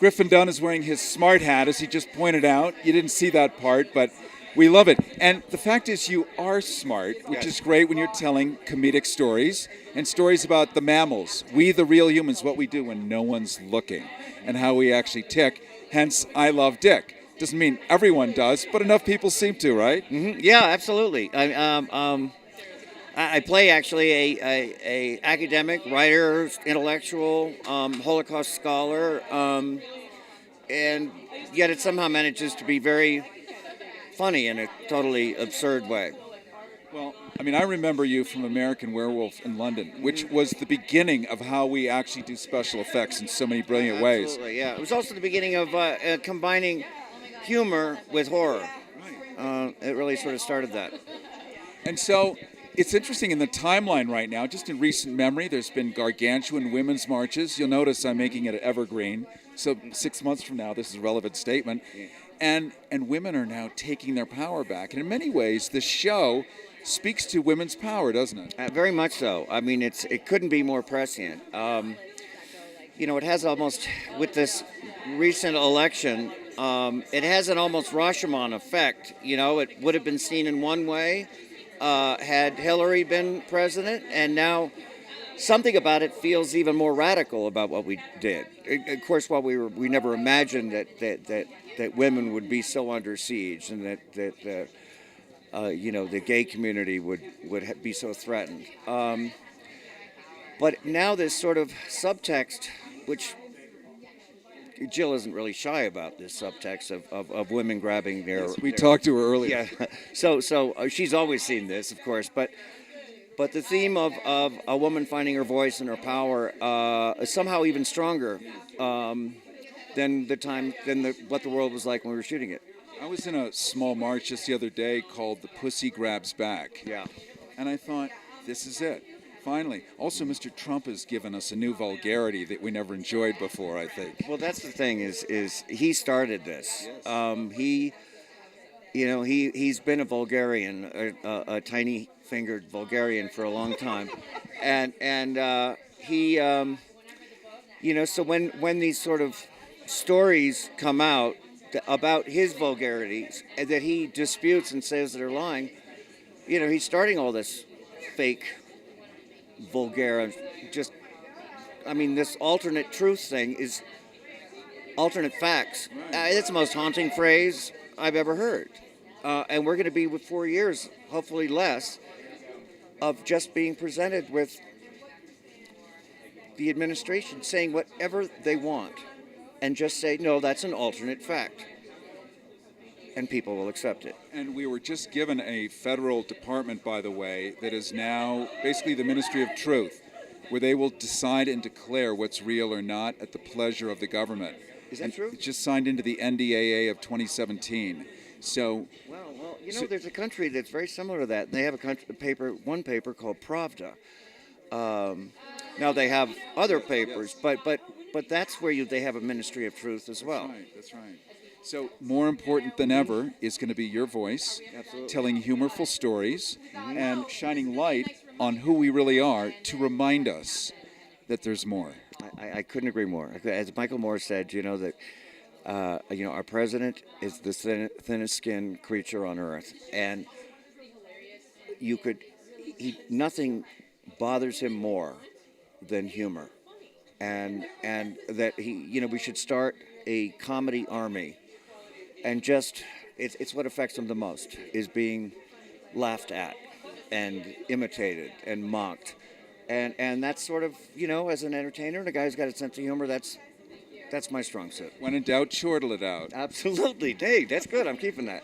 Griffin Dunne is wearing his smart hat, as he just pointed out. You didn't see that part, but we love it. And the fact is, you are smart, which is great when you're telling comedic stories and stories about the mammals. We, the real humans, what we do when no one's looking and how we actually tick. Hence, I love Dick. Doesn't mean everyone does, but enough people seem to, right? Mm-hmm. Yeah, absolutely. I play actually a academic, writer, intellectual, Holocaust scholar, and yet it somehow manages to be very funny in a totally absurd way. Well, I mean, I remember you from American Werewolf in London, which was the beginning of how we actually do special effects in so many brilliant ways. Absolutely, yeah. It was also the beginning of combining humor with horror. It really sort of started that. And so it's interesting in the timeline right now, just in recent memory, there's been gargantuan women's marches. You'll notice I'm making it evergreen. So 6 months from now, this is a relevant statement. And women are now taking their power back. And in many ways, the show speaks to women's power, doesn't it? Very much so. I mean, it couldn't be more prescient. It has almost, with this recent election, it has an almost Rashomon effect. It would have been seen in one way had Hillary been president, and now something about it feels even more radical about what we did. Of course, we never imagined that women would be so under siege, and that the gay community would be so threatened. But now this sort of subtext, which Jill isn't really shy about, this subtext of women grabbing their... Yes, we talked to her earlier. Yeah, so she's always seen this, of course, but the theme of a woman finding her voice and her power is somehow even stronger than what the world was like when we were shooting it. I was in a small march just the other day called The Pussy Grabs Back. Yeah. And I thought, this is it. Finally. Also, Mr. Trump has given us a new vulgarity that we never enjoyed before, I think. Well, that's the thing, is he started this. Yes. He's been a vulgarian, a tiny-fingered vulgarian for a long time. and he, so when these sort of stories come out about his vulgarities that he disputes and says that are lying, he's starting all this fake vulgar, this alternate truth thing is alternate facts. It's the most haunting phrase I've ever heard. And we're going to be with 4 years, hopefully less, of just being presented with the administration saying whatever they want and just say, no, that's an alternate fact. And people will accept it. And we were just given a federal department, by the way, that is now basically the Ministry of Truth, where they will decide and declare what's real or not at the pleasure of the government. Is that true? It just signed into the NDAA of 2017. So, well, there's a country that's very similar to that. They have one paper called Pravda. Now they have other papers, but that's where they have a Ministry of Truth as well. That's right. So more important than ever is going to be your voice, telling humorful stories and shining light on who we really are to remind us that there's more. I couldn't agree more. As Michael Moore said, that our president is the thinnest skinned creature on earth, and nothing bothers him more than humor, and that we should start a comedy army. And it's what affects him the most, is being laughed at and imitated and mocked. And that's sort of, as an entertainer and a guy who's got a sense of humor, that's my strong suit. When in doubt, chortle it out. Absolutely. Hey, that's good. I'm keeping that.